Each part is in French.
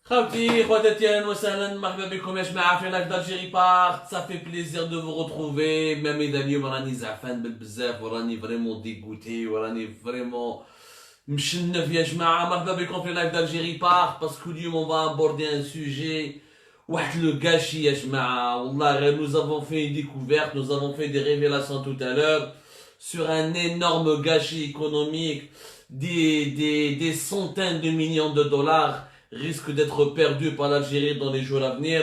Khabti, khoatati, ahlan wa sahlan, marhaba bikum ya jma'a fi live d'Algérie Part. Ça fait plaisir de vous retrouver. Même اليوم راني زعفان بالبزاف وراني فريمون ديغوتي وراني فريمون مشنف يا جماعة. مرحبا بكم في live d'Algérie Part parce que اليوم on va aborder un sujet واحد le gâchis يا جماعة. والله nous avons fait une découverte, nous avons fait des révélations tout à l'heure sur un énorme gâchis économique. Des centaines de millions de dollars risquent d'être perdus par l'Algérie dans les jours à venir.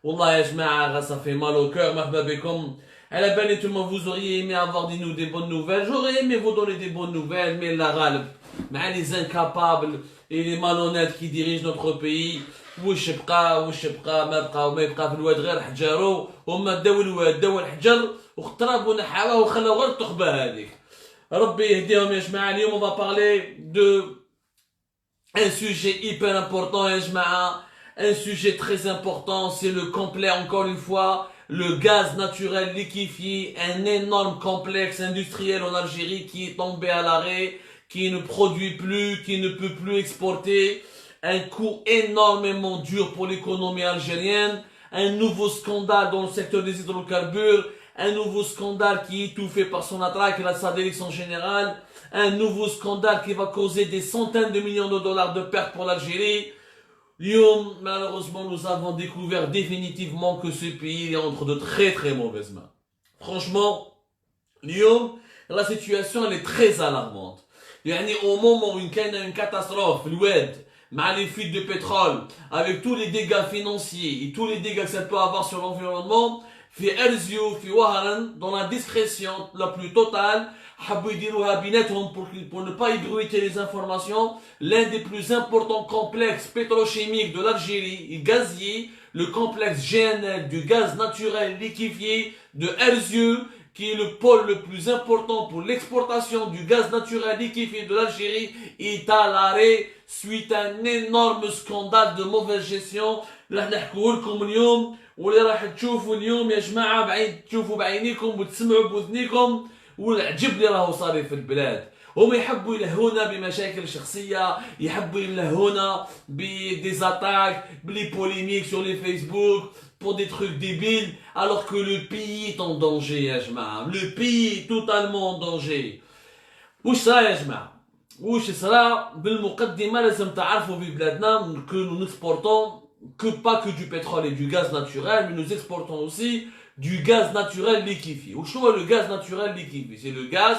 Wallah ya jma'a, ça fait mal au cœur. Marhaba bikum. À la belle et tout le monde, vous auriez aimé avoir des bonnes nouvelles. J'aurais aimé vous donner des bonnes nouvelles, mais la râle, les incapables et les malhonnêtes qui dirigent notre pays. وش بقى ما يبقى في الواد غير حجارو وما داو الواد داو الحجر واخترب ونحاوه وخلاو غير التخبه هذيك. ربي يهديهم يا جماعه. اليوم on va parler de un sujet hyper important يا جماعه, un sujet très important, c'est le complet, encore une fois, le gaz naturel liquéfié, un énorme complexe industriel en Algérie qui est tombé à l'arrêt, qui ne produit plus, qui ne peut plus exporter, un coût énormément dur pour l'économie algérienne, un nouveau scandale dans le secteur des hydrocarbures, un nouveau scandale qui est étouffé par son attaque et sa direction générale, un nouveau scandale qui va causer des centaines de millions de dollars de pertes pour l'Algérie. Lyon, malheureusement, nous avons découvert définitivement que ce pays est entre de très très mauvaises mains. Franchement, Lyon, la situation elle est très alarmante. Au moment où il y a une catastrophe, l'Oued, les fuites de pétrole, avec tous les dégâts financiers et tous les dégâts que ça peut avoir sur l'environnement, في أرزيو في وهران dans la discrétion la plus totale حبوا يديروها بيناتهم pour ne pas ébruiter les informations. L'un des plus importants complexes pétrochimiques de l'Algérie et gazier, le complexe GNL du gaz naturel liquéfié de Erzieu, qui est le pôle le plus important pour l'exportation du gaz naturel liquéfié de l'Algérie, est à l'arrêt suite à un énorme scandale de mauvaise gestion. راح نحكوا لكم اليوم واللي راح تشوفوا اليوم يا جماعه بعين تشوفوا بعينيكم وتسمعوا بودنيكم والعجب اللي راهو صار في البلاد. هم يحبوا يلهونا بمشاكل شخصيه, يحبوا يلهونا بديزاتاك بلي بوليميك sur les Facebook pour des trucs débiles alors que le pays est en danger يا جماعه. Le pays est totalement en danger. وش صار يا جماعه؟ وش صار بالمقدمه لازم تعرفوا في بلادنا que nous exportons pas que du pétrole et du gaz naturel, mais nous exportons aussi du gaz naturel liquéfié. Ou je le gaz naturel liquéfié, c'est le gaz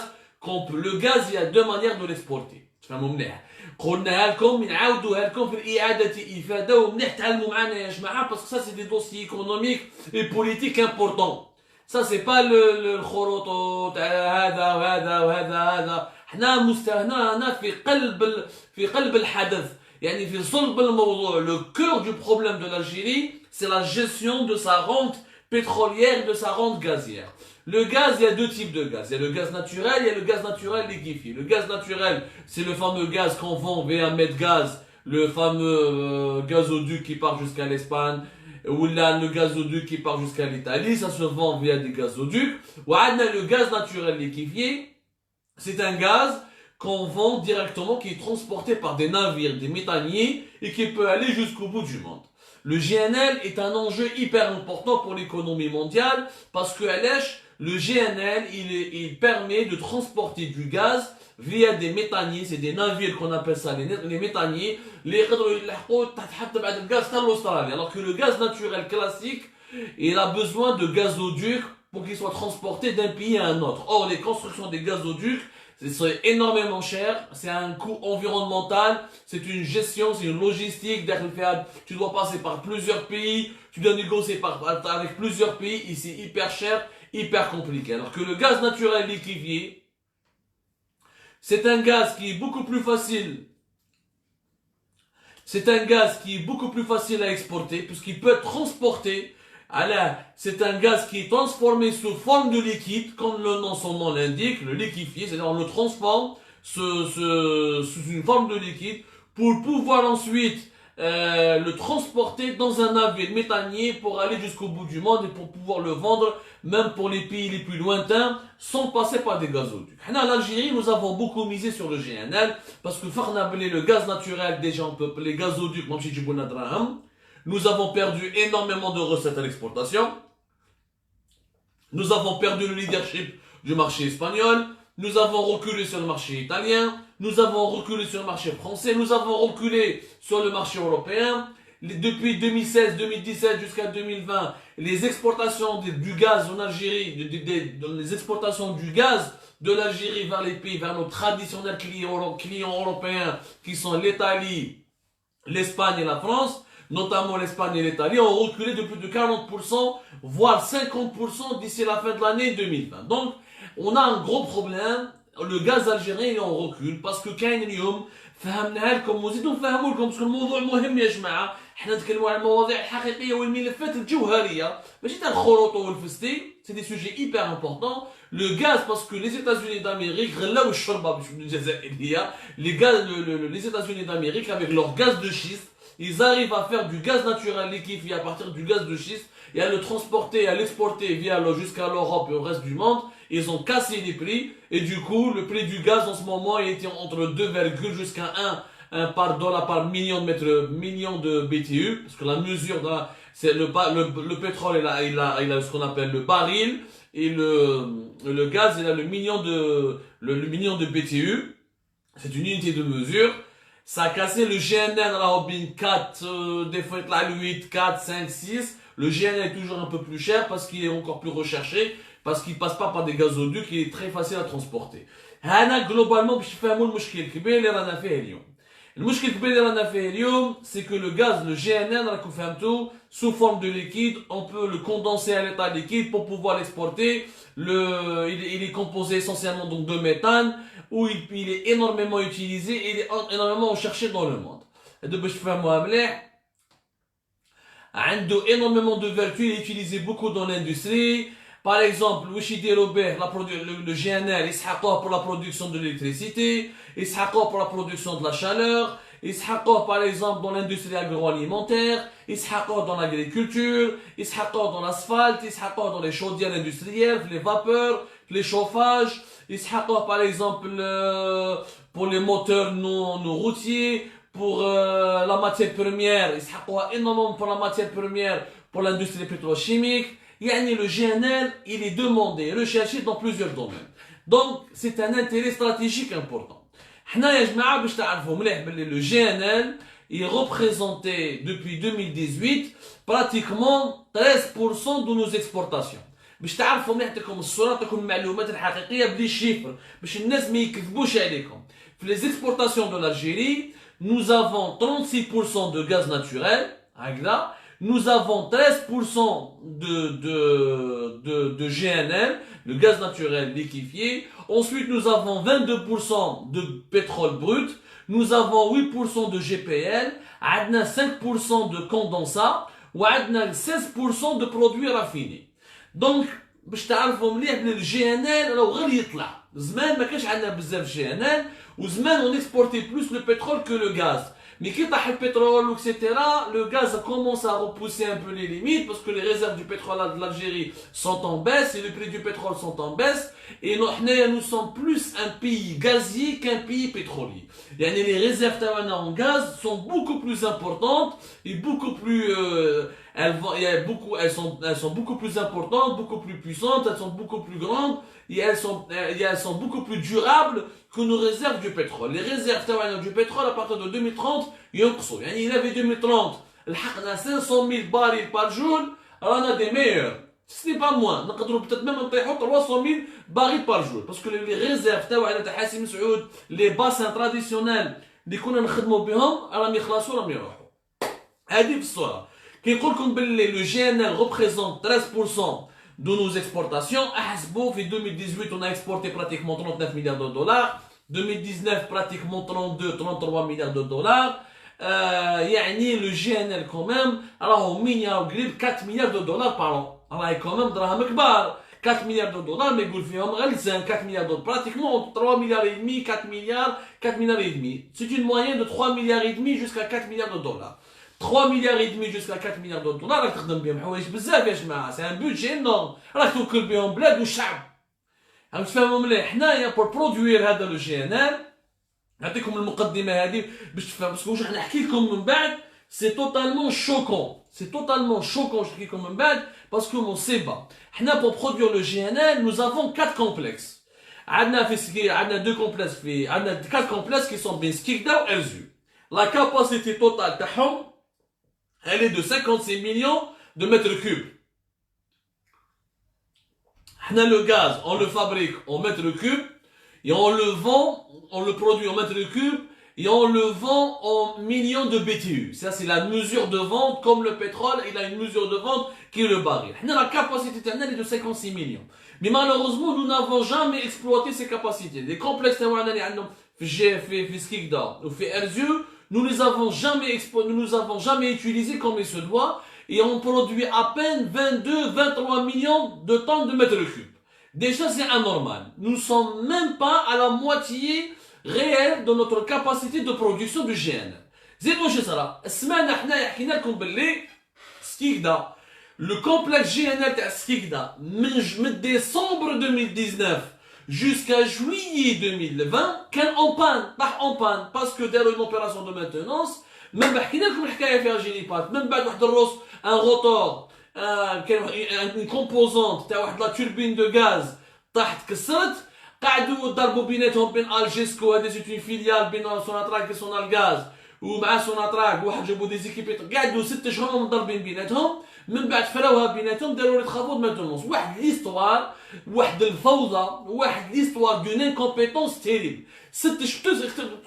le gaz, il y a deux manières de l'exporter. تفهموا مليح. قلناها لكم نعاودوها لكم في إعادة إفادة ومليح تعلموا معنا يا جماعة parce que ça c'est des dossiers économiques et politiques importants. Ça c'est pas le الخروط تاع هذا وهذا وهذا. هنا في قلب الحدث. يعني في صلب الموضوع. Le cœur du problème de l'Algérie, c'est la gestion de sa rente pétrolière et de sa rente gazière. Le gaz, il y a deux types de gaz. Il y a le gaz naturel, il y a le gaz naturel liquéfié. Le gaz naturel, c'est le fameux gaz qu'on vend via Medgaz, le fameux gazoduc qui part jusqu'à l'Espagne, ou là le gazoduc qui part jusqu'à l'Italie, ça se vend via des gazoducs. Ou le gaz naturel liquéfié, c'est un gaz qu'on vend directement, qui est transporté par des navires, des méthaniers, et qui peut aller jusqu'au bout du monde. Le GNL est un enjeu hyper important pour l'économie mondiale, parce que le GNL, il permet de transporter du gaz via des méthaniers, c'est des navires qu'on appelle ça les méthaniers, alors que le gaz naturel classique, il a besoin de gazoducs pour qu'il soit transporté d'un pays à un autre. Or, les constructions des gazoducs, c'est énormément cher, c'est un coût environnemental, c'est une gestion, c'est une logistique. Tu dois passer par plusieurs pays, tu dois négocier avec plusieurs pays, et c'est hyper cher, hyper compliqué. Alors que le gaz naturel liquéfié, c'est un gaz qui est beaucoup plus facile. C'est un gaz qui est beaucoup plus facile à exporter, puisqu'il peut être transporté. Alors, c'est un gaz qui est transformé sous forme de liquide, comme son nom l'indique, le liquéfié, c'est-à-dire on le transforme sous une forme de liquide pour pouvoir ensuite le transporter dans un navire méthanier pour aller jusqu'au bout du monde et pour pouvoir le vendre, même pour les pays les plus lointains, sans passer par des gazoducs. En Algérie, nous avons beaucoup misé sur le GNL, parce que le gaz naturel, déjà on peut, les gazoducs, nous avons perdu énormément de recettes à l'exportation. Nous avons perdu le leadership du marché espagnol. Nous avons reculé sur le marché italien. Nous avons reculé sur le marché français. Nous avons reculé sur le marché européen. Depuis 2016-2017 jusqu'à 2020, les exportations du gaz en Algérie, les exportations du gaz de l'Algérie vers les pays, vers nos traditionnels clients européens qui sont l'Italie, l'Espagne et la France, notamment l'Espagne et l'Italie, ont reculé de plus de 40%, voire 50% d'ici la fin de l'année 2020. Donc, on a un gros problème. Le gaz algérien est en recul parce que كاين اليوم فهمناها لكم وزيدوا نفهموا لكم باسكو الموضوع مهم يا جماعه. حنا نتكلموا على المواضيع الحقيقيه والملفات الجوهريه ماشي تاع الخروط والفستي. C'est des sujets hyper importants. Le gaz, parce que les États-Unis d'Amérique, les États-Unis d'Amérique avec leur gaz de schiste, ils arrivent à faire du gaz naturel liquéfié à partir du gaz de schiste et à le transporter, à l'exporter jusqu'à l'Europe et au reste du monde. Ils ont cassé les prix et du coup le prix du gaz en ce moment était entre 2, jusqu'à 1 par dollar par million de BTU, parce que la mesure c'est le pétrole il a ce qu'on appelle le baril et le gaz il a le million de BTU. C'est une unité de mesure. Ça a cassé le GNL à la Robin 4, des fois la 8, 4, 5, 6. Le GNL est toujours un peu plus cher parce qu'il est encore plus recherché, parce qu'il passe pas par des gazoducs, il est très facile à transporter. هنا globalement باش نفهموا المشكل الكبير اللي رانا فيه اليوم. المشكل الكبير اللي رانا فيه اليوم, c'est que le gaz, le GNL, راكم فهمتوا, sous forme de liquide, on peut le condenser à l'état liquide pour pouvoir l'exporter. Il est composé essentiellement donc de méthane, où il est énormément utilisé et il est énormément recherché dans le monde. هذا باش تفهموها مليح. عنده énormément de vertus, il est utilisé beaucoup dans l'industrie. Par exemple, le GNL, il pour la production de l'électricité, il pour la production de la chaleur, il par exemple dans l'industrie agroalimentaire, il dans l'agriculture, il dans l'asphalte, il dans les chaudières industrielles, les vapeurs, les chauffages, il par exemple pour les moteurs non routiers, pour la matière première, il énormément pour la matière première pour l'industrie pétrochimique. Le GNL, il est demandé, recherché dans plusieurs domaines. Donc, c'est un intérêt stratégique important. Le GNL est représenté depuis 2018 pratiquement 13% de nos exportations. باش تعرفوا نعطيكم الصوره نعطيكم المعلومات الحقيقيه بلي شيفر باش الناس ما يكذبوش عليكم. في les exportations de l'Algérie, nous avons 36% de gaz naturel, nous avons 13% de GNL, le gaz naturel liquéfié. Ensuite, nous avons 22% de pétrole brut. Nous avons 8% de GPL, 5% de condensat, et 16% de produits raffinés. Donc, باش تعرفوا مليح بلي الجي راه غير يطلع. زمان ما كانش عندنا بزاف جي ان ال وزمان on exportait plus le pétrole que le gaz. Mais qui t'a le pétrole, etc., le gaz commence à repousser un peu les limites parce que les réserves du pétrole de l'Algérie sont en baisse et les prix du pétrole sont en baisse. Et nous sommes plus un pays gazier qu'un pays pétrolier. Les réserves en gaz sont beaucoup plus importantes et beaucoup plus, elles sont beaucoup plus importantes, beaucoup plus puissantes, elles sont beaucoup plus grandes et elles sont beaucoup plus durables que nos réserves du pétrole. Les réserves du pétrole à partir de 2030, il avait 2030, il a 500 000 barils par jour, alors on a des meilleurs. Ce n'est pas moins, on peut peut-être même 300 000 barils par jour. Parce que les réserves, les bassins traditionnels, اللي كنا نخدموا بهم راهم يخلصوا راهم يروحوا. هذه في الصورة. كيقول لكم باللي le GNL représente 13% de nos exportations. احسبوا في 2018 on a exporté pratiquement 39 milliards de dollars. 2019 pratiquement 33 milliards de dollars. Le GNL quand même راهو 4 milliards de dollars par an. راهي quand même دراهم كبار. 4 milliards de dollars, mais يقول فيهم غلزان 4 milliards de dollars, pratiquement 3 milliards et demi, 4 milliards, 4 milliards et demi. C'est une moyenne de 3 milliards et demi jusqu'à 4 milliards de dollars. 3 milliards et demi jusqu'à 4 milliards de dollars راك تخدم بهم حوايج بزاف يا جماعه. سي ان بودجي انورم راك توكل بهم بلاد والشعب. راك تفهموا مليح. حنايا بور برودوير هذا لو جي ان ال نعطيكم المقدمه هذه باش تفهم باسكو واش راح نحكي لكم من بعد. سي توتالمون شوكون. سي توتالمون شوكون واش نحكي لكم من بعد باسكو مون سي با. حنا بور برودوير لو جي ان ال nous avons 4 complexes. عندنا في سكي عندنا 2 complexes في عندنا 4 complexes qui sont بين سكيكدا و ارزو. La capacité totale تاعهم elle est de 56 millions de mètres cubes. Le gaz, on le fabrique en mètres cubes et on le vend, on le produit en mètres cubes et on le vend en millions de BTU. Ça, c'est la mesure de vente, comme le pétrole, il a une mesure de vente qui est le baril. La capacité éternelle est de 56 millions. Mais malheureusement, nous n'avons jamais exploité ces capacités. Les complexes في Skikda ou في Erzurum, nous les avons jamais utilisés comme il se doit et on produit à peine 22-23 millions de tonnes de mètres cubes. Déjà c'est anormal. Nous ne sommes même pas à la moitié réelle de notre capacité de production du GNL. زيد واش صرا السمانه حنايا حكينا لكم باللي سكيكدا le complexe GNL تاع سكيكدا من décembre 2019 jusqu'à juillet 2020 كان اون بان طاح اون بان باسكو داروا une opération de maintenance. من بعد حكينا لكم الحكايه فيها جينيبات. من بعد واحد الروس ان روتور كان اون كومبوزونت تاع واحد لا توربين دو غاز طاحت كسرت. قعدوا ضربوا بيناتهم بين الجيسكو هذه سيت اون فيليال بين سوناتراك سونال غاز ومع سوناتراك واحد جابوا دي زيكيبي قعدوا 6 شهور مضربين بيناتهم. من بعد فراوها بيناتهم داروا لي تخافوا دو ماتونونس. واحد ليستوار واحد الفوضى واحد ليستوار دون انكومبيتونس تيريبل. 6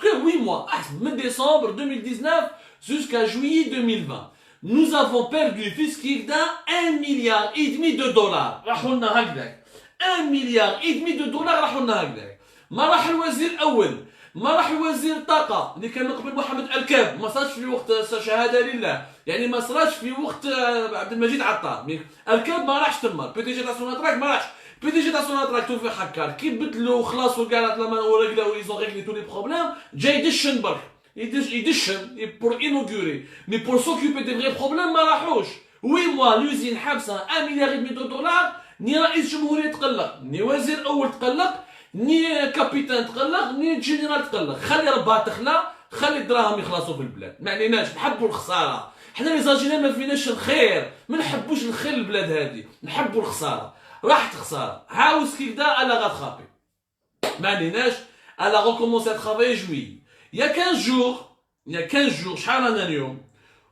8 mois من décembre 2019 jusqu'à juillet 2020 nous avons perdu في سكيكدا 1 مليار et demi de dollars. راحوا لنا هكذاك 1 مليار et demi de dollars راحوا لنا هكذاك. ما راح الوزير الاول ما راح وزير الطاقه اللي كان قبل محمد الكاب ما صارش في وقت شهاده لله يعني ما صارش في وقت عبد المجيد عطار. الكاب ما راحش تما بي دي جي تاع سوناتراك ما راحش. بي دي جي تاع سوناتراك توفيق حكار كي بدلوا وخلاصوا كاع لما ورجلوا ايزون ريغلي تو لي بروبليم جاي يدشن برك يدشن بور انوغوري مي بور سوكيبي دي فري بروبليم ما راحوش. وي موا لوزين حابسه 1 مليار et demi de dollars. ني رئيس جمهوريه تقلق ني وزير اول تقلق ني كابيتان تقلق ني جنرال تقلق. خلي ربها تخلى خلي الدراهم يخلصوا في البلاد. ما عليناش نحبوا الخساره. حنا لي زاجينا ما فيناش الخير ما نحبوش الخير البلاد هذه نحبوا الخساره. راحت خساره عاوز كيكدا الا غاتخابي ما عليناش الا غوكومونسي ترافاي جوي. يا 15 jours شحال رانا اليوم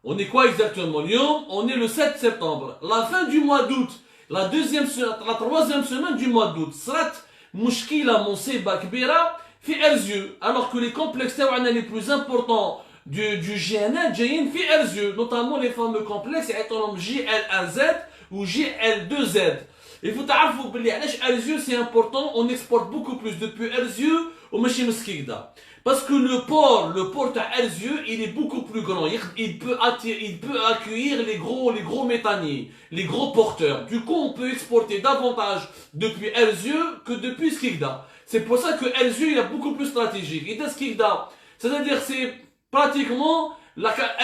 on est quoi exactement اليوم on est le 7 septembre la fin du mois d'août la troisième semaine du mois d'août صرات مشكله مصيبه كبيره في ارزيو alors que les complexes تاعنا les plus importants du GNL جايين في ارزيو notamment les fameux complexes يعيطولهم JL1Z ou JL2Z. Il faut تعرفوا بلي علاش ارزيو c'est important. On exporte beaucoup plus depuis ارزيو وماشي من سكيكدا parce que le port تاع ارزيو il est beaucoup plus grand. Il peut accueillir les gros méthaniers, les gros porteurs. Du coup on peut exporter davantage depuis ارزيو que depuis Skikda. C'est pour ça que ارزيو il est beaucoup plus stratégique. Et dans Skikda, c'est-à-dire c'est pratiquement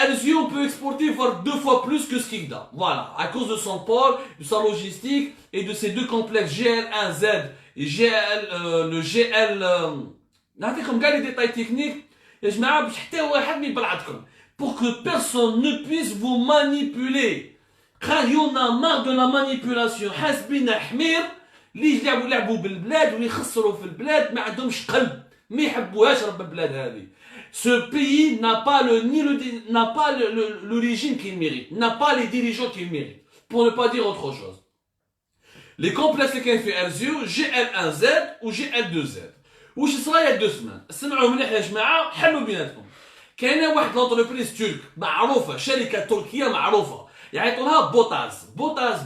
ارزيو on peut exporter voire 2 fois plus que Skikda. Voilà, à cause de son port, de sa logistique et de ces deux complexes GL1Z et le GL نعطيكم كاع لي ديتاي تكنيك يا جماعه باش حتى واحد ما يبلعتكم pour que personne ne puisse vous manipuler. خليونا مار دو لا مانيبيولاسيون. حاسبين حمير اللي يلعبوا بالبلاد ويخسروا في البلاد ما عندهمش قلب ما يحبوهاش رب البلاد هذه. Ce pays n'a pas l'origine qu'il mérite, n'a pas les dirigeants qu'il mérite, pour ne pas dire autre chose. Les complexes اللي كاين في ارزيو GL1Z و GL2Z واش صرا يا 2 سمان سمعوا مليح يا جماعه حلوا بيناتكم. كاينه واحد لونتربريز ترك معروفه شركه تركيه معروفه يعيطوا لها بوتاس BOTAS.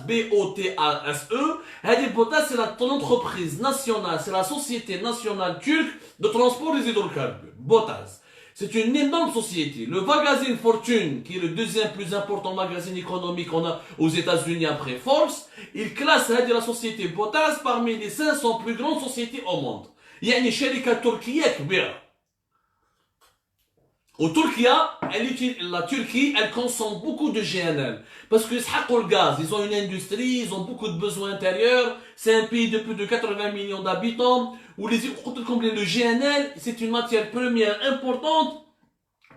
هذه بوتاس سي لونتربريز ناسيونال سي لا سوسيتي ناسيونال ترك دو ترونسبور لي هيدروكاربور. بوتاس C'est une énorme société. Le magazine Fortune, qui est le deuxième plus important magazine économique qu'on a aux États-Unis après Forbes, il classe la société Potas parmi les 500 plus grandes sociétés au monde. يعني شركة تركية كبيرة. Au Turquia, la Turquie, elle consomme beaucoup de GNL. Parce qu'ils ont le gaz, ils ont une industrie, ils ont beaucoup de besoins intérieurs. C'est un pays de plus de 80 millions d'habitants. Où le GNL, c'est une matière première importante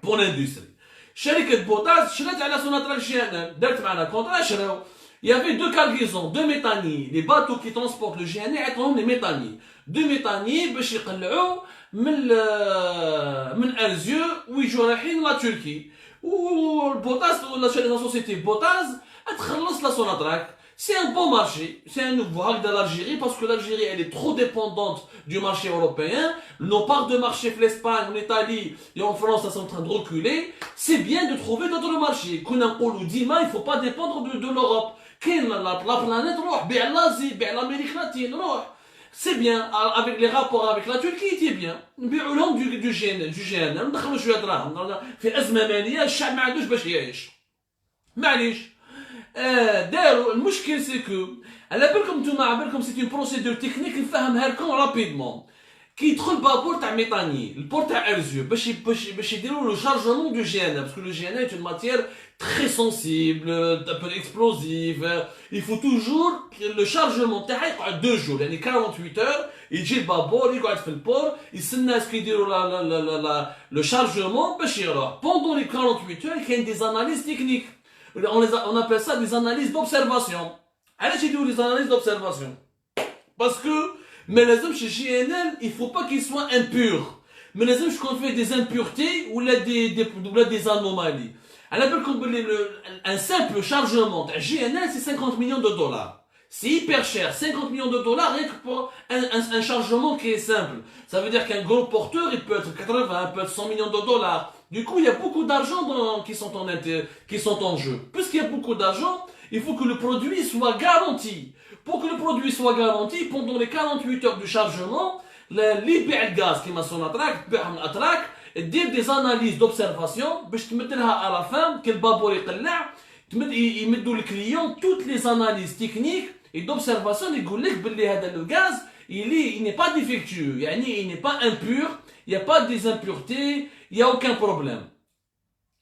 pour l'industrie. شركة بوتاس شرت على سوناترا GNL. دارت معنا contrat شراو. Il y avait deux cargaisons, deux méthaniers. Les bateaux qui transportent le GNL, عطاهم les méthaniers. Deux méthaniers باش يقلعوا من ارزيو ويجوا رايحين لا تركي والبوتاس ولا لا سوسيتي بوتاز تخلص لا سوناتراك. C'est un bon marché, c'est un nouveau hack de l'Algérie parce que l'Algérie elle est trop dépendante du marché européen. Nos parts de marché l'Espagne, en Italie et en France, elles sont en train de reculer. C'est bien de trouver d'autres marchés. Qu'on a dima, il ne faut pas dépendre de l'Europe. La planète, bien l'Asie, bien l'Amérique latine, c'est bien, avec les rapports avec la Turquie, c'est bien. نبيعوا du GNL, ندخلوا شوية دراهم. في أزمة مالية الشعب ما عندوش باش يعيش. معليش. داروا المشكل سي كو على بالكم نتوما على بالكم سي اون بروسيدور تكنيك نفهمها لكم رابيدمون. كي يدخل بابور تاع ميتاني البور تاع ارزيو باش يديروا لو شارجمون دو جي ان ال باسكو لو جي ان ال est une matière très sensible, un peu explosive. Il faut toujours que le chargement تاعها يقعد 2 jours يعني 48 heures. يجي البابور يقعد في البور يستنى اسكو يديروا لو شارجمون باش يروح. Pendant les 48 heures كاين des analyses techniques. On appelle ça des analyses d'observation. علاش يديروا des analyses d'observation? Parce que mais les hommes chez GNL, il ne faut pas qu'ils soient impurs. Mais les hommes, qu'on fait des impuretés ou des anomalies. Alors, un simple chargement de GNL, c'est 50 millions de dollars. C'est hyper cher. 50 millions de dollars rien que pour un chargement qui est simple. Ça veut dire qu'un gros porteur, il peut être 80, il peut être 100 millions de dollars. Du coup, il y a beaucoup d'argent qui sont en jeu. Puisqu'il y a beaucoup d'argent, il faut que le produit soit garanti. Pour que le produit soit garanti, pendant les 48 heures du chargement, le gaz qui m'a son attraque, dire des analyses d'observation, je te mettrai à la fin, que le babor il met le client toutes les analyses techniques et d'observation, il dit que le gaz, il n'est pas défectueux, il n'est pas impur, il n'y a pas des impuretés, il n'y a aucun problème.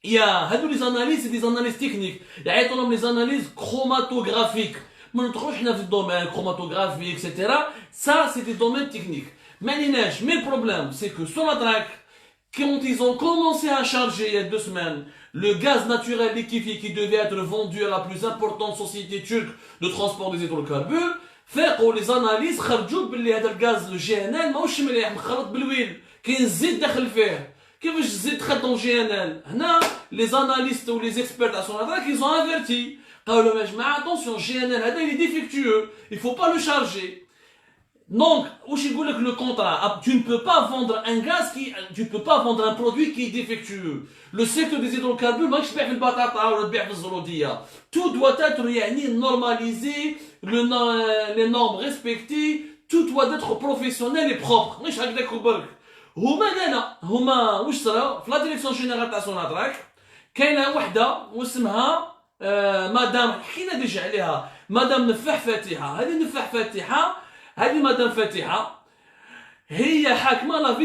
Il y a les analyses, c'est des analyses techniques. Il y a les analyses chromatographiques. Mais le domaine chromatographique, etc. Ça, c'est des domaines techniques. Mais le problème, c'est que sur la traque, quand ils ont commencé à charger il y a 2 semaines, le gaz naturel liquéfié qui devait être vendu à la plus importante société turque de transport des hydrocarbures, fait que les analyses, le gaz, le GNL, ماهوش مليح مخلط بالويل. كاين زيت داخل فيه. كيفاش الزيت دخل dans GNL؟ هنا les analystes ou les experts à son attaque, ils ont averti. Attention, GNL, il est défectueux, il ne faut pas le charger. Donc, le contrat, tu ne peux pas vendre un gaz tu ne peux pas vendre un produit qui est défectueux. Le secteur des hydrocarbures, tout doit être normalisé, les normes respectées, tout doit être professionnel et propre. هما واش صراو في لا ديريكسيون جينيرال تاع سوناتراك كاينه وحده واسمها مدام حكينا ديجا عليها مدام نفاح فاتحه. هذه مدام فاتحه هي حاكمه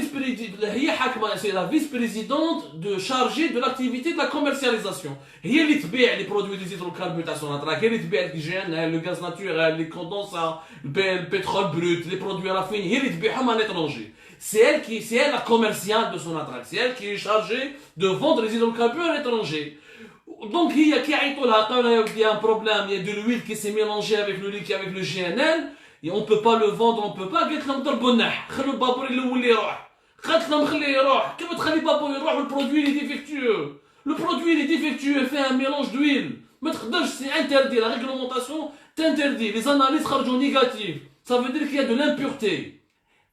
سي لا فيس بريزيدونت دو شارجي دو لاكتيفيتي دو لا كوميرسياليزاسيون. هي اللي تبيع لي برودوي دي زيتروكاربور تاع سوناتراك. هي اللي تبيع لك الجين لو غاز ناتوريل لي كوندونسا البترول بروت لي برودوي رافيني. هي اللي تبيعهم à l'étranger. C'est elle la commerciale de Sonatrach. C'est elle qui est chargée de vendre les hydrocarbures à l'étranger. Donc il y a un problème, il y a de l'huile qui s'est mélangée avec le liquide, avec le GNL, et on ne peut pas le vendre, on ne peut pas. قالت لهم ضربوا النح خلوا البابور الاول يروح. قالت لهم خليه يروح. كيف تخلي البابور يروح والبرودوي اللي ديفيكتيو؟ Le produit il est défectueux, il fait un mélange d'huile. ما تقدرش, c'est interdit, la réglementation t'interdit. Les analyses خرجوا négatives. Ça veut dire qu'il y a de l'impureté.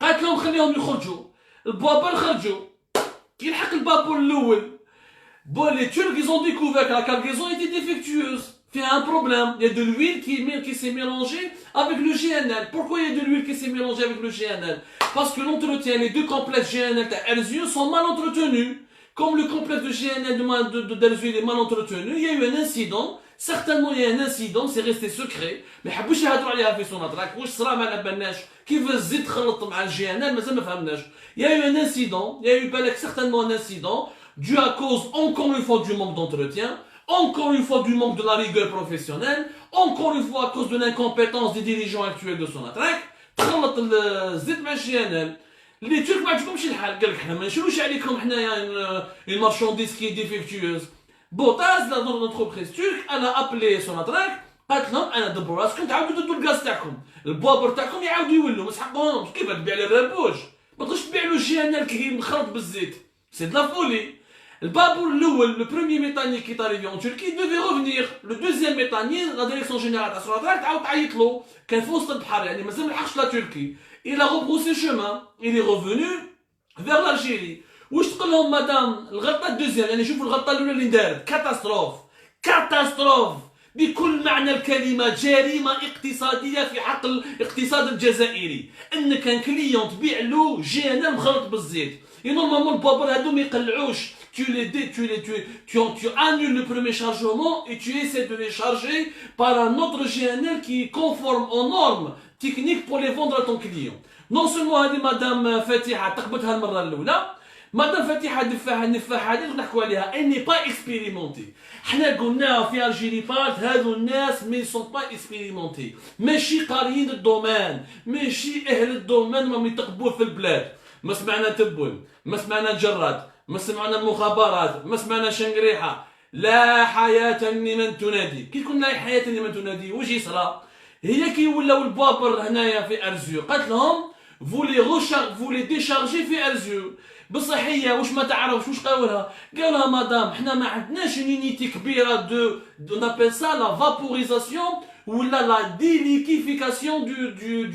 قالت لهم خليهم يخرجوا. البابور خرجوا. كي يلحق البابور الاول bon, les Turcs, ils ont découvert que la cargaison était défectueuse. Il y a un problème. Il y a de l'huile qui s'est mélangée avec le GNL. Pourquoi il y a de l'huile qui s'est mélangée avec le GNL? Parce que l'entretien, les deux complexes GNL et RZU sont mal entretenus. Comme le complexe de GNL d'Alger est mal entretenu, il y a eu un incident. Certainement, il y a un incident, c'est resté secret. Mais حبوش يهضروا عليها في سوناتراك. واش صرا ما على بالناش كيف الزيت خلط مع الجي ان ال مازال ما فهمناش. Il y a eu un incident, il y a eu certainement un incident dû à cause encore une fois du manque d'entretien, encore une fois du manque de la rigueur professionnelle, encore une fois à cause de l'incompétence des dirigeants actuels de Sonatrach. تخلط الزيت مع الجي ان ال. Les Turcs ما عجبهمش الحال قال لك حنا ما نشروش عليكم حنايا une marchandise qui est défectueuse. بوتاز l'entreprise turque elle a appelé Sonatrach قالت لهم انا دبروا راسكم تعاودوا تدوا الغاز تاعكم البوابر تاعكم يعاودوا يولوا ما تسحقوهمش كيف تبيع لي الرابوج ما تقدرش تبيع له جي ان ال كي مخلط بالزيت سي دو لا فولي البابور الاول لو بروميير ميتاني كي طاريفي en Turquie devait revenir le deuxième métanier la direction générale تاع Sonatrach تعاود تعيط له كان في وسط البحر يعني مازال ما لحقش لا تركي il a rebroussé chemin il est revenu vers l'Algérie واش تقول لهم مدام الغلطه الدوزيام يعني شوفوا الغلطه الاولى اللي دارت كاتاستروف بكل معنى الكلمه جريمه اقتصاديه في حق الاقتصاد الجزائري ان كان كليون تبيع له جي ان ال مخلط بالزيت نورمالمون البابر هادو ما يقلعوش tu annules le premier chargement et tu essaies de les charger par un autre GNL qui est conforme aux normes techniques pour les vendre à ton client. Non seulement هذه مدام فاتحه تقبتها المره الاولى مادام فاتحه النفاحه اللي نحكوا عليها ان ني با اكسبيريمونتي حنا قلناها في الجيري بارت هذو الناس مي سون با اكسبيريمونتي ماشي قاريين الدومان ماشي اهل الدومان راهم يتقبوا في البلاد ما سمعنا تبون ما سمعنا جراد ما سمعنا المخابرات ما سمعنا شنقريحه لا حياه لمن تنادي كي كنا لا حياه لمن تنادي واش يصرى هي كي ولاو البابر هنايا في ارزيو قالت لهم فولي ديشارجي في ارزيو بصحيه واش ما تعرفش واش قالولها قالها مدام حنا ما عندناش يونيتي كبيره دو on appelle ça la vaporisation ou la déliquification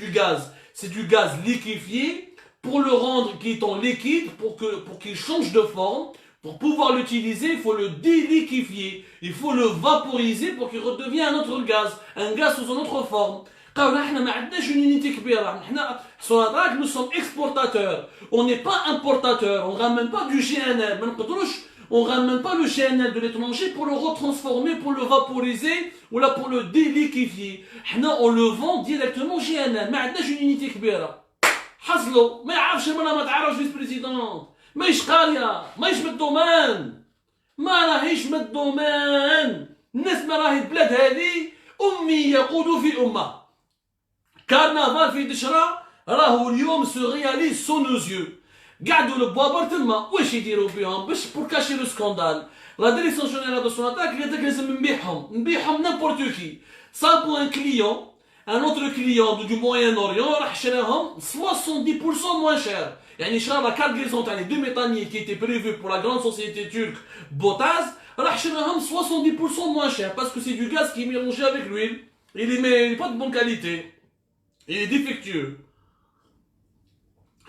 du gaz c'est du gaz liquéfié pour le rendre qui est en liquide pour qu'il change de forme pour pouvoir l'utiliser il faut le déliquifier il faut le vaporiser pour qu'il redevienne un autre gaz un gaz sous une autre forme قالوا احنا ما عندناش يونيتي كبيره احنا Sonatrach nous sommes exportateurs on n'est pas importateurs on ramène pas du GNL ما نقدروش on ramène pas le GNL de l'étranger pour le retransformer pour le vaporiser ou là pour le déliquifier احنا on le vend directement GNL ما عندناش يونيتي كبيره حصلوا ما يعرفش المراه ما تعرفش فيس بريزيدون ماهيش قاريه ماهيش من الدومان ما راهيش من الدومان الناس ما راهي البلاد هذه امي يقود في امه كارنافال في دشرة راهو اليوم سو رياليز سو نوزيو قعدوا البوابر تما واش يديروا بهم باش بور كاشي لو سكوندال لا ديريكسيون جينيرال دو Sonatrach قالت لك لازم نبيعهم نيمبورت كي صابوا ان كليون ان اوتر كليون دو موين اوريون راح شراهم 70% موان شير يعني شرا لا كارغيزون تاع لي دو ميتانيي كي تي بريفو بور لا غراند سوسيتي تورك بوتاز راح شراهم 70% موان شير باسكو سي دو غاز كي ميلونجي افيك لويل il est pas de bonne qualité il est défectueux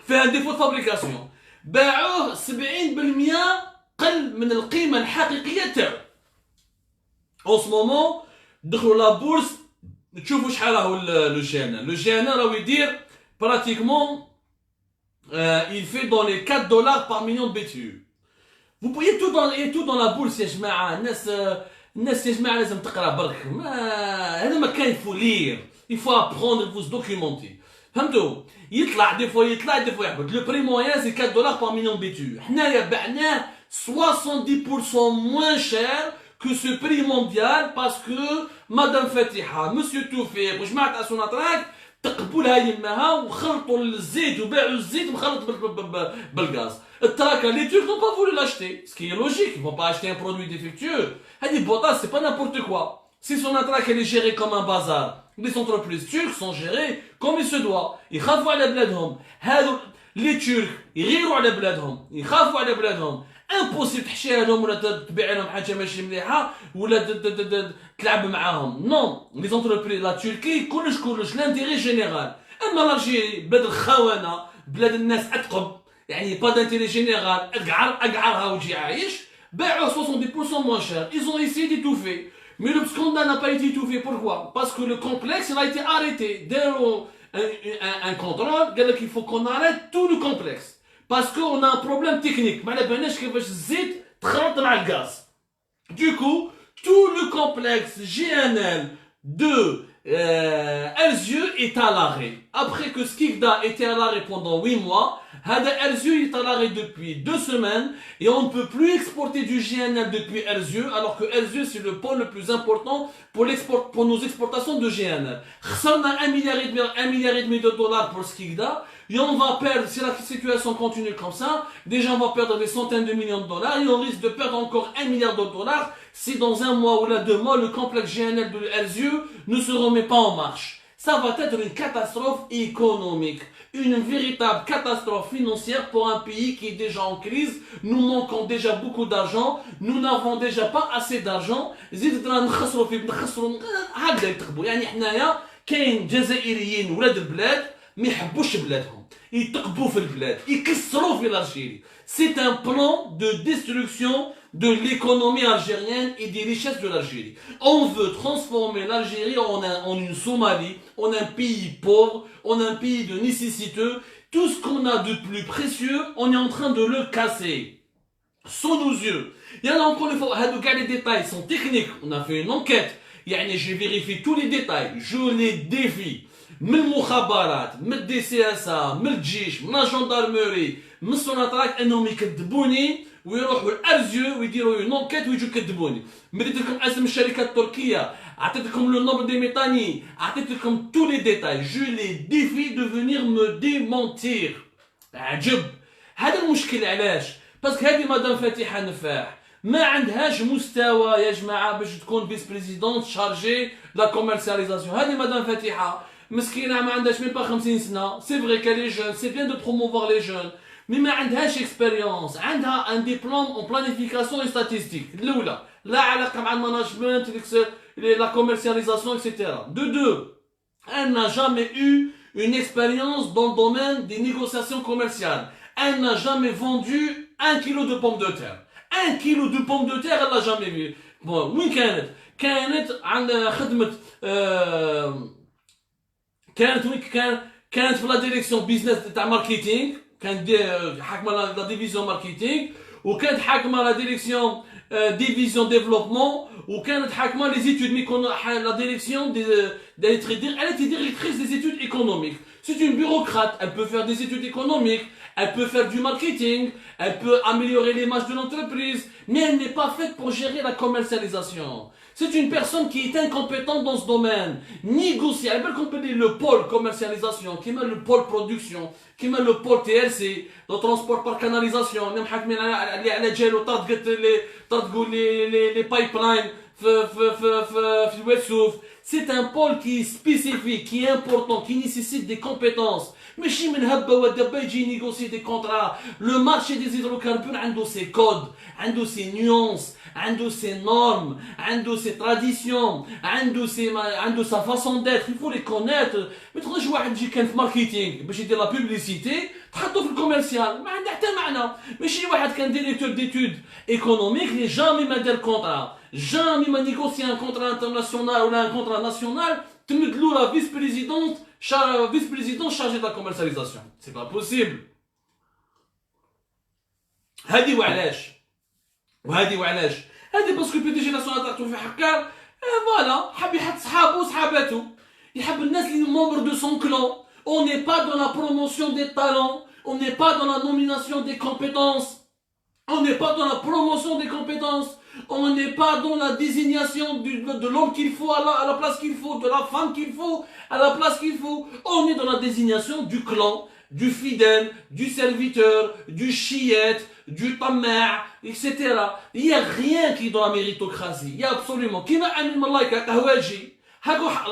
fait un défaut de fabrication باعوه 70% قل من القيمه الحقيقيه تاعو en ce moment دخلوا لا بورس تشوفوا شحال راهو لو جي ان راهو يدير براتيكمون il fait dans les 4 dollars par million de BTU vous voyez tout dans la bourse يا جماعه الناس يا جماعه لازم تقرا برك هذا ما كان فولير il faut apprendre il faut se documenter فهمتوا يطلع دي فوا يهبط لو بري موين سي 4 دولار par million de BTU حنايا بعناه 70% moins cher que ce prix mondial parce que madame Fatiha monsieur Toufik وجماعه تاع Sonatrach تقبلها يماها وخلطوا الزيت وباعوا الزيت مخلط بالغاز التراكا لي تورك n'ont pas voulu l'acheter ce qui est logique ils vont pas acheter un produit défectueux هذه بوطاس c'est pas n'importe quoi si Sonatrach elle est gérée comme un bazar les entreprises turques sont gérées comme il se doit يخافوا على بلادهم هادو لي تورك يغيروا على بلادهم يخافوا على بلادهم امبوسيبل تحشيها لهم ولا تبيع لهم حاجه ماشي مليحه ولا تلعب معاهم نون لي زونتربريز لا تركي كلش لانتيغي جينيرال اما الجيري بلاد الخونه بلاد الناس اتقب يعني با دانتيغي جينيرال اقعرها وتجي عايش باعوا 70% moins cher ils ont essayé d'étouffer mais le scandale n'a pas été étouffé pourquoi parce que le complexe il a été arrêté dès un contrôle قال لك il faut qu'on arrête tout le complexe parce qu'on a un problème technique. ما على بالناش كيفاش الزيت تخلط مع الغاز. Du coup, tout le complexe GNL de Erzieux est à l'arrêt. Après que Skikda était à l'arrêt pendant 8 mois, Hada Erzieux est à l'arrêt depuis 2 semaines et on ne peut plus exporter du GNL depuis Erzieux, alors que Erzieux c'est le pôle le plus important pour nos exportations de GNL. On a 1,5 milliard de dollars pour Skikda et on va perdre, si la situation continue comme ça, déjà on va perdre des centaines de millions de dollars et on risque de perdre encore 1 milliard de dollars si dans 1 mois ou là 2 mois le complexe GNL de Erzieux ne se remet pas en marche. Ça va être une catastrophe économique, une véritable catastrophe financière pour un pays qui est déjà en crise. Nous manquons déjà beaucoup d'argent, nous n'avons déjà pas assez d'argent. زيدنا نخسروا فيه نخسروا هكذا يتخبوا. يعني حنايا كاين جزائريين ولاد البلاد ما يحبوش بلادهم، يتقبوا في البلاد، يكسروا في الألجيري. C'est un plan de destruction de l'économie algérienne et des richesses de l'Algérie. On veut transformer l'Algérie en une Somalie, en un pays pauvre, en un pays de nécessiteux. Tout ce qu'on a de plus précieux, on est en train de le casser. Sous nos yeux. Il y en a encore une fois, les détails sont techniques. On a fait une enquête. J'ai vérifié tous les détails. Je les défie. من المخابرات من الدي سي اس ا من الجيش من الجندرموري من السوناتراك انهم يكذبوني ويروحوا لارزيو ويديروا اون انكيت ويجوا يكذبوني. مديت لكم اسم الشركه التركيه، عطيت لكم لو نومبر دي ميتاني، عطيت لكم تو لي ديتاي. جو لي ديفي دو فينير مو ديمونتير. عجب. هذا المشكل علاش؟ باسكو هذه مدام فاتحه نفاح ما عندهاش مستوى يا جماعه باش تكون فيس بريزيدونت شارجي لا كوميرسياليزاسيون. هذه مدام فاتحه مسكينه ما عندهاش ميم با 50 سنه. سي فري كالي جون، سي بيان دو بروموفوار لي جون، مي ما عندهاش اكسبيريونس. عندها ان ديبلوم اون بلانيفيكاسيون ستاتيستيك الاولى، لا علاقه مع المانجمنت لا كوميرسياليزاسيون اكسيتيرا. دو دو elle n'a jamais eu une expérience dans le domaine des négociations commerciales. Elle n'a jamais vendu 1 kilo de pommes de terre. 1 kilo de pommes de terre elle n'a jamais vu. Bon, وين كانت؟ كانت عند خدمه كانت في لا ديريكسيون بيزنس تاع ماركتينغ، كانت حاكمه لا ديفيزيون ماركتينغ، وكانت حاكمه لا ديريكسيون ديفيزيون ديفلوبمون، وكانت حاكمه لي زيتود لا ديريكسيون elle était directrice des études économiques. C'est une bureaucrate, elle peut faire des études économiques, elle peut faire du marketing, elle peut améliorer l'image de l'entreprise, mais elle n'est pas faite pour gérer la commercialisation. C'est une personne qui est incompétente dans ce domaine. Négocier, elle peut dire le pôle commercialisation, qui met le pôle production, qui met le pôle TLC, le transport par canalisation, les pipelines, c'est un pôle qui est spécifique, qui est important, qui nécessite des compétences. Mais si من هبة ودبة يجي négocier des contrats. Le marché des hydrocarbures عنده ses codes, عنده ses nuances, عنده ses normes, عنده ses traditions, عنده sa façon d'être. Il faut les connaître. ما تقدرش واحد يجي كان في ماركتينغ باش يدير لا بوبليسيتي تحطه في الكوميرسيال، ما عنده حتى معنى. ماشي واحد كان ديريكتور ديتود ايكونوميك اللي جامي ما دار كونترا، جامي ما نيغوسي ان كونترا انترناسيونال ولا ان كونترا ناسيونال، تمد له لا فيس بريزيدونت vice-président chargé de la commercialisation. C'est pas possible. هذه وعلاش هذه باسكو البي جي ناسيونال تاعو في حكار فوالا حاب يحط صحابه وصحاباته، يحب الناس اللي ممبر دو سون كلون. On n'est pas dans la promotion des talents, on n'est pas dans la nomination des compétences, on n'est pas dans la promotion des compétences, on n'est pas dans la désignation de l'homme qu'il faut à la place qu'il faut, de la femme qu'il faut à la place qu'il faut. On est dans la désignation du clan, du fidèle, du serviteur, du chiite, du tamer, etc. Il n'y a rien qui est dans la méritocratie. Il y a absolument. Qui m'a amené Malaika Kahwaji,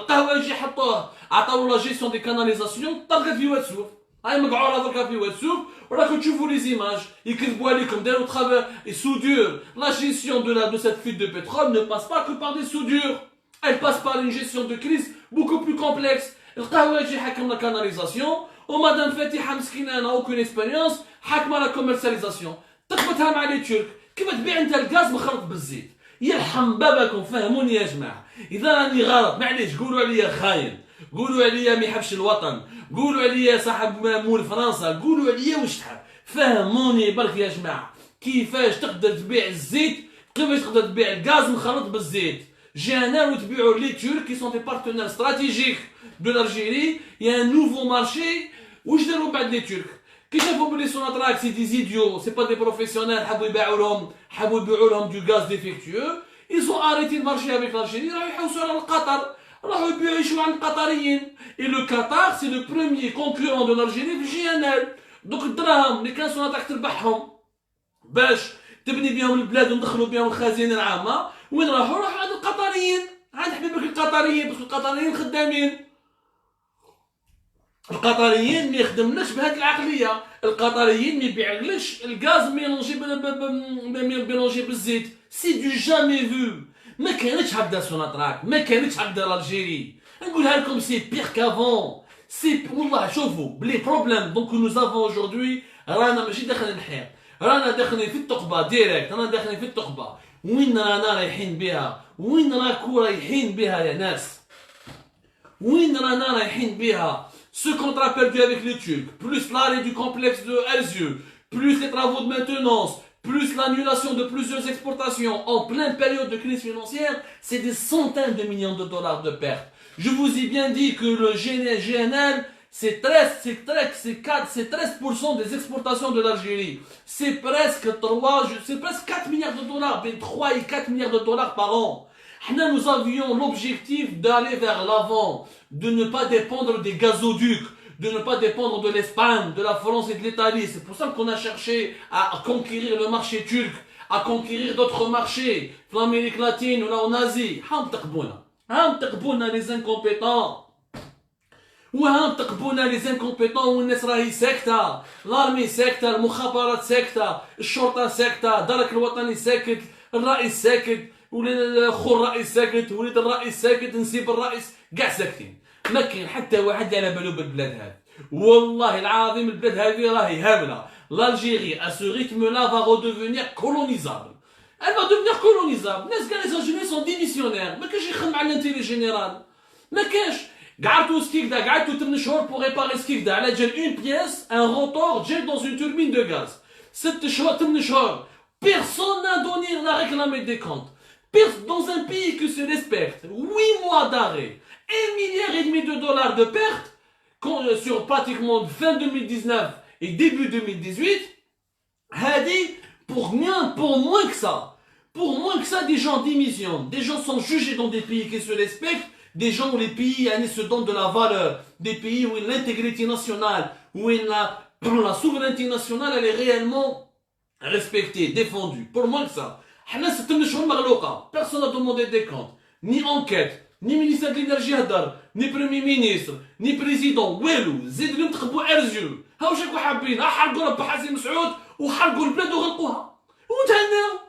Kahwaji حطوه عطاو la gestion des canalisations طلقت في واتسوف. هاي مقعوره دركا في واتسوف وراكم تشوفوا لي زيماج يكذبوا عليكم داروا ترافير et soudure. La gestion de cette fuite de pétrole ne passe pas que par des soudures. Elle passe par une gestion de crise beaucoup plus complexe. القهوجي حكم la canalisation ومدام فاتحه مسكينه n'a aucune expérience حاكمه la commercialisation. تخبطها مع لي ترك. كيف تبيع انت الغاز مخلط بالزيت؟ يرحم بابكم فهموني يا جماعه. اذا راني غلط معليش قولوا عليا خاين، قولوا عليا ما يحبش الوطن، قولوا عليا صاحب مول فرنسا، قولوا عليا واش تحب، فهموني برك يا جماعه كيفاش تقدر تبيع الزيت، كيفاش تقدر تبيع الغاز مخلط بالزيت. جانا وتبيعوا لي تورك كي سون دي بارتنير استراتيجيك دو لالجيري، يا نوفو مارشي. واش داروا بعد لي تورك؟ كي شافوا بلي سوناتراك سي دي زيديو، سي با دي بروفيسيونيل، حبوا يبيعوا لهم دو غاز ديفيكتيو، ils ont arrêté de marcher avec l'Algérie، راحوا يحوسوا على القطر، راحوا يبيعوا يشوا عند القطريين. Et le Qatar c'est le premier concurrent de l'Algérie في GNL. دوك الدراهم اللي كان سوناتراك تربحهم باش تبني بهم البلاد وندخلوا بهم الخزينه العامه، وين راحوا عند القطريين، عند حبيبك القطريين، باسكو القطريين خدامين. القطريين ما يخدمناش بهذه العقليه، القطريين ما يبيعلكش الغاز ميلونجي بالزيت، سي دو جامي فو. ما كانتش هكذا سوناتراك، ما كانتش هكذا الجيري. نقولها لكم سي بيغ كافون، سي والله شوفوا بلي بروبليم دونك نو افون اجوردي. رانا ماشي داخلين الحيط، رانا داخلين في الثقبه ديريكت، رانا داخلين في الثقبه. وين رانا رايحين بها؟ وين راكو رايحين بها يا ناس؟ وين رانا رايحين بها؟ Ce contrat perdu avec les Turcs, plus l'arrêt du complexe de Erzurum, plus les travaux de maintenance, plus l'annulation de plusieurs exportations en pleine période de crise financière, c'est des centaines de millions de dollars de pertes. Je vous ai bien dit que le GNL, c'est 13% des exportations de l'Algérie. C'est presque 4 milliards de dollars, 3 et 4 milliards de dollars par an. Nous avions l'objectif d'aller vers l'avant, de ne pas dépendre des gazoducs, de ne pas dépendre de l'Espagne, de la France et de l'Italie. C'est pour ça qu'on a cherché à conquérir le marché turc, à conquérir d'autres marchés, l'Amérique latine ou là en Asie. Les incompétents. وهم تقبونا لي زانكومبيتون، والناس راهي ساكته، لارمي ساكته، المخابرات ساكته، الشرطه ساكته، الدرك الوطني ساكت، الرئيس ساكت، ولد خو الرئيس ساكت، ولد الرئيس ساكت، نسيب الرئيس، كاع ساكتين. ما كاين حتى واحد على بالو بالبلاد هذه. والله العظيم البلاد هذه راهي هابله. l'Algérie à ce rythme-là va redevenir colonisable. Elle va devenir colonisable. الناس كاع les Algériens sont démissionnaires. ما كاينش يخدم على الانتيري جينيرال. ما كاينش. قعدتوا سكيكدا، قعدتوا 8 شهور pour réparer سكيكدا على جال une pièce, un rotor jet dans une turbine de gaz. 6 شهور 8 شهور. Personne n'a donné, n'a réclamé des comptes. Dans un pays qui se respecte, 8 mois d'arrêt, 1,5 milliard de dollars de pertes sur pratiquement fin 2019 et début 2018, Hadi, pour moins que ça, des gens démissionnent, des gens sont jugés dans des pays qui se respectent, des gens où les pays se donnent de la valeur, des pays où l'intégrité nationale, où la souveraineté nationale elle est réellement respectée, défendue. Pour moins que ça. Personne n'a demandé des comptes, ni enquête, ni ministère de l'énergie ni premier ministre, ni président. والو زيد لهم تخبوا ارزيو. هاو شكو حابين حرقوا رب حسين مسعود وحرقوا البلاد وغلقوها وتهناو.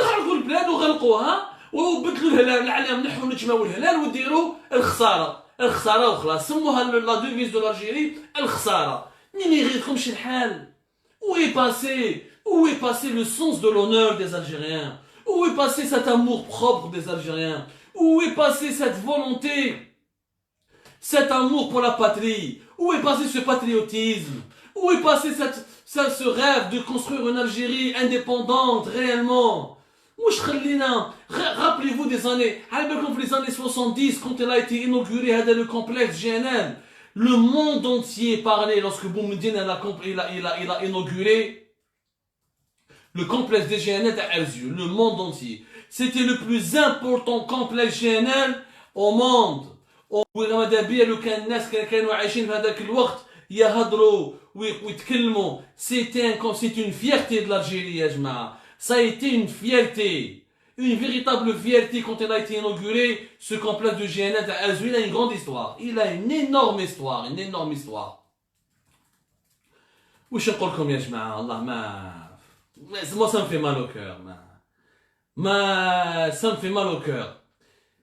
يحرقوا البلاد وغلقوها وبدلوا الهلال العلم، نحو نجمعوا الهلال وديروا الخساره وخلاص. سموها لا ديفيز دو l'Algérie الخساره. ما يغيظكمش الحال. Où est passé le sens de l'honneur des Algériens? Où est passé cet amour propre des Algériens? Où est passé cette volonté, cet amour pour la patrie? Où est passé ce patriotisme? Où est passé ce rêve de construire une Algérie indépendante réellement? Rappelez-vous des années, les années 70, quand il a été inauguré le complexe GNL, le monde entier parlait lorsque Boumediene il a inauguré le complexe des GNL à Erzurum, le monde entier. C'était le plus important complexe GNL au monde. C'est une fierté de l'Algérie. Ça a été une fierté, une véritable fierté quand il a été inauguré, ce complexe de GNL à Erzurum. Il a une grande histoire, il a une énorme histoire. وش نقول لكم يا جماعة؟ الله moi ça me fait mal au cœur. Ça me fait mal au cœur.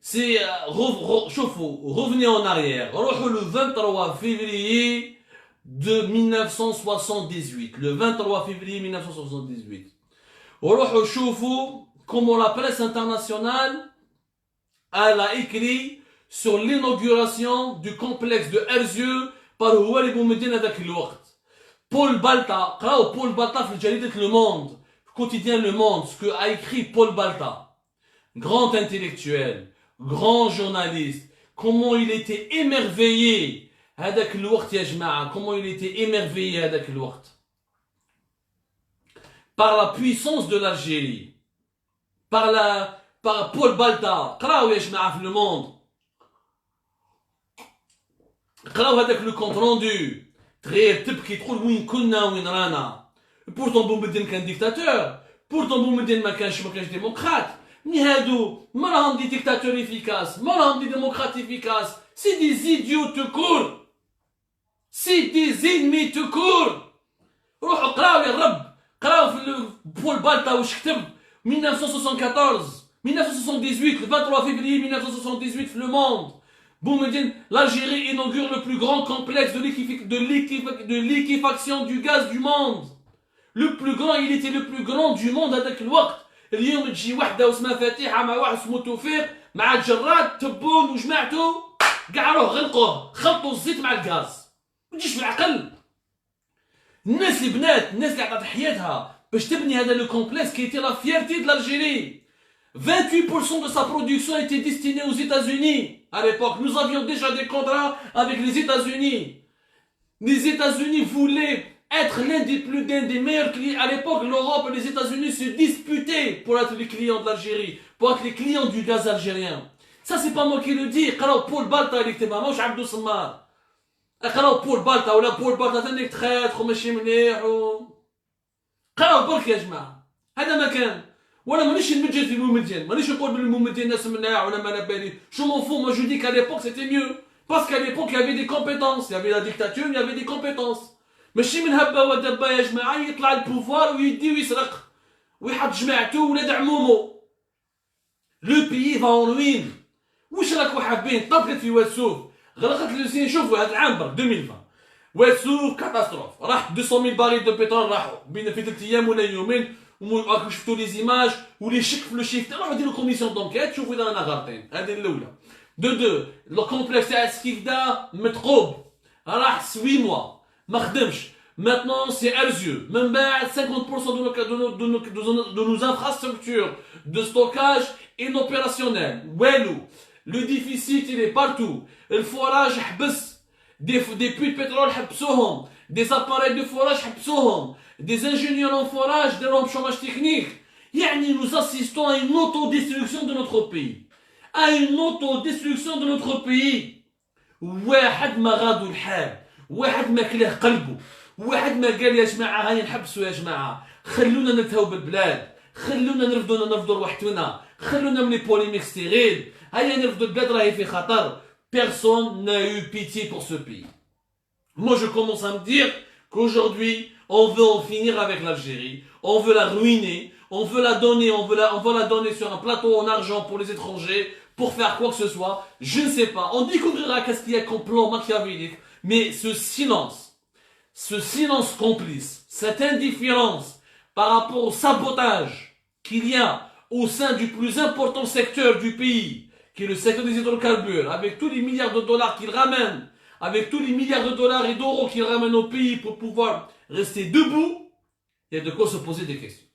C'est revenez en arrière. Le 23 février de 1978. Le 23 février 1978. Comment la presse internationale elle a écrit sur l'inauguration du complexe de Erzurum بار هو اللي بومدين هذاك الوقت. بول بالتا، قراو بول بالتا في جريدة Le Monde, quotidien Le Monde, ce que a écrit Paul Balta, grand intellectuel, grand journaliste, comment il était émerveillé هذاك الوقت يا جماعة, comment il était émerveillé هذاك الوقت par la puissance de l'Algérie, par Paul Balta. قراو يا جماعة في Le Monde, قراو هذاك le compte rendu. تغير تبكي تقول وين كنا وين رانا. بورتون بومدين كان ديكتاتور, بورتون بومدين ما كانش ديمقراط. مي هادو ما راهم دي ديكتاتور افيكاس, ما راهم دي ديمقراط افيكاس. سي دي زيديو تو كور, سي دي زينمي تو كور. روحوا قراو يا رب, قراو في بول بالتا واش كتب 1974 1978 le 23 février 1978 في Le Monde. Boumedine, l'Algérie inaugure le plus grand complexe de liquéfaction du gaz du monde. Le plus grand, il était le plus grand du monde à ذاك الوقت. اليوم تجي وحده واسمها فاتحه مع واحد اسمه توفيق مع جراد تبون وجماعته كاع روح غلقوه, خلطوا الزيت مع الغاز. ما تجيش في العقل. الناس اللي بنات, الناس اللي عطات حياتها باش تبني هذا لو كومبلكس qui était la fierté de l'Algérie. 28% de sa production était destinée aux États-Unis. À l'époque, nous avions déjà des contrats avec les États-Unis. Les États-Unis voulaient être l'un des meilleurs clients. À l'époque, l'Europe et les États-Unis se disputaient pour être les clients de l'Algérie, pour être les clients du gaz algérien. Ça, c'est pas moi qui le dis. قراو بول بالتا اللي كتبها, ماهوش عبدو سمار. قراو بول بالتا ولا بول بالتا ثاني تخيط وماشي مليح قراو برك يا جماعة. هذا ما كان. وانا مانيش نمجد في الممدين, مانيش نقول بالممدين ناس مناع ولا ما بالي. Je m'en fous, moi je dis qu'à l'époque c'était mieux. Parce qu'à l'époque il y avait des compétences, il y avait la dictature, il y avait des compétences. ماشي من هبه ودبه يا جماعه يطلع البوفوار ويدي ويسرق ويحط جماعته ولاد عمومو. لو بيي فا اون روين. واش راكو حابين؟ طبقت في واتسوف, غرقت لوسين. شوفوا هذا العام برك 2020 واتسوف كاتاستروف, راح 200,000 باريل دو بترول راحوا بين في 3 ايام ولا يومين. راكم شفتوا لي زيماج ولي شك في لو شيفت. روحوا ديروا كوميسيون دونكيت شوفوا اذا رانا غالطين. هذه الاولى. دو لو كومبلكس تاع السكيفدا متقوب, راح 8 موا ما خدمش. Maintenant c'est Arzieu. من بعد 50% de nos infrastructures de stockage inopérationnelles. والو. Le déficit il est partout. الفوراج حبس. des puits de pétrole حبسوهم. des appareils de forage حبسوهم. des ingénieurs en forage, des lampes chômage technique. يعني nous assistons à une autodestruction de notre pays. À une autodestruction de notre pays. واحد ما غادو الحال, واحد ما كلاه قلبه, واحد ما قال يا جماعة هاي نحبسوا يا جماعة, خلونا نتهاو بالبلاد, خلونا نرفضوا روحتنا, خلونا من لي بوليميك ستيريل, هيا نرفضوا البلاد راهي في خطر. Personne n'a eu pitié pour ce pays. Moi je commence à me dire qu'aujourd'hui on veut en finir avec l'Algérie, on veut la ruiner, on veut la donner, on veut la donner sur un plateau en argent pour les étrangers, pour faire quoi que ce soit, je ne sais pas. On découvrira qu'est-ce qu'il y a comme plan machiavélique, mais ce silence complice, cette indifférence par rapport au sabotage qu'il y a au sein du plus important secteur du pays, qui est le secteur des hydrocarbures, avec tous les milliards de dollars qu'il ramène, avec tous les milliards de dollars et d'euros qu'il ramène au pays pour pouvoir rester debout, il y a de quoi se poser des questions.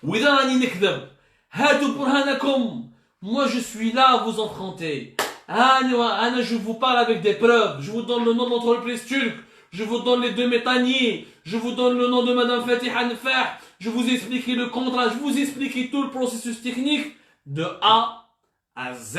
وإذا راني نكذب, هاتوا برهانكم. Moi je suis là à vous affronter. Anna, je vous parle avec des preuves. Je vous donne le nom de l'entreprise turque. Je vous donne les 2 métaniers. Je vous donne le nom de Madame Fatiha Nfah. Je vous explique le contrat. Je vous explique tout le processus technique de A à Z.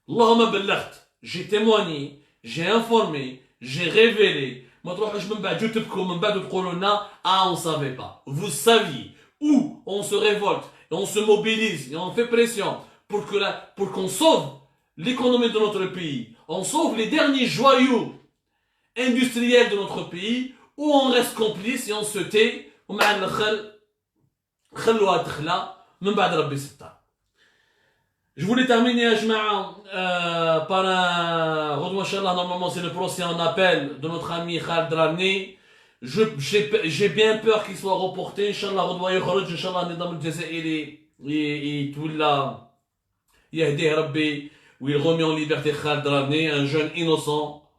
Allahumma ballagt. J'ai témoigné, j'ai informé, j'ai révélé. ما تروحوش من بعد جو تبكوا من بعد وتقولوا لنا on savait pas. Vous saviez où on se révolte et on se mobilise et on fait pression pour qu'on sauve l'économie de notre pays. On sauve les derniers joyaux industriels de notre pays, ou on reste complice et on se tait ومع الخل خلوها تخلى من بعد ربي ستار. Je voulais terminer, par un... Inch'Allah, normalement, c'est le prochain appel de notre ami Khaled Rani. J'ai bien peur qu'il soit reporté. Inch'Allah, Redwa يخرج. Inch'Allah, النظام الجزائري يتولى يهديه ربي où il remet en liberté Khaled Drarni, un jeune innocent,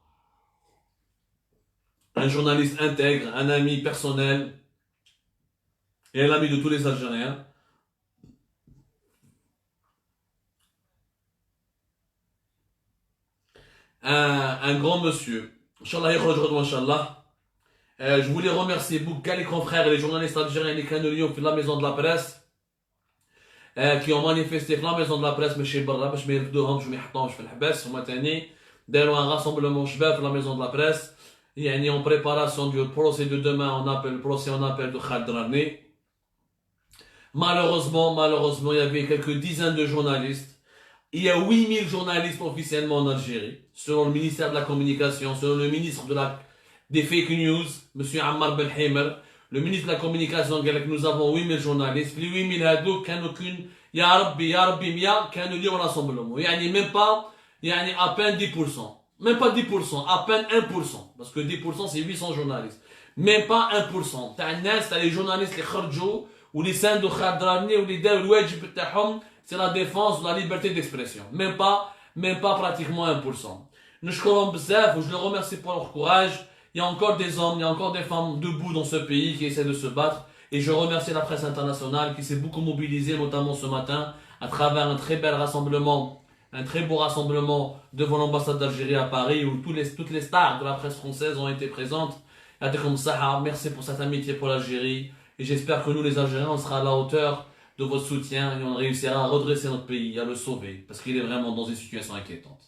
un journaliste intègre, un ami personnel et un ami de tous les Algériens. Un grand monsieur. Inch'Allah, Inch'Allah. Je voulais remercier beaucoup les confrères et les journalistes algériens et canadiens de la maison de la presse qui ont manifesté dans la maison de la presse ماشي برا باش ما يرفدوهمش وما يحطوهمش في الحبس هما تاني داروا un rassemblement شباب في la maison de la presse يعني en préparation du procès de demain on appelle le procès on appelle de Khaled Drarni. Malheureusement, il y avait quelques dizaines de journalistes. Il y a 8000 journalistes officiellement en Algérie, selon le ministère de la Communication, selon le ministre des Fake News, M. Ammar Belhimer, le ministre de la Communication, nous avons 8000 journalistes. Les 8000 هادو كانوا يا ربي 100 كانوا اليوم rassemblement. يعني même pas, يعني à peine 10%. Même pas 10%, à peine 1%. Parce que 10% c'est 800 journalistes. Même pas 1%. تاع الناس تاع les journalistes اللي خرجوا واللي ساندوا خالد درارني واللي داروا الواجب تاعهم. C'est la défense de la liberté d'expression. Même pas pratiquement 1%. Nous je les remercie pour leur courage. Il y a encore des hommes, il y a encore des femmes debout dans ce pays qui essaient de se battre. Et je remercie la presse internationale qui s'est beaucoup mobilisée, notamment ce matin, à travers un très bel rassemblement, un très beau rassemblement devant l'ambassade d'Algérie à Paris, où toutes les stars de la presse française ont été présentes. Merci pour cette amitié pour l'Algérie. Et j'espère que nous, les Algériens, on sera à la hauteur de votre soutien et on réussira à redresser notre pays, à le sauver, parce qu'il est vraiment dans une situation inquiétante.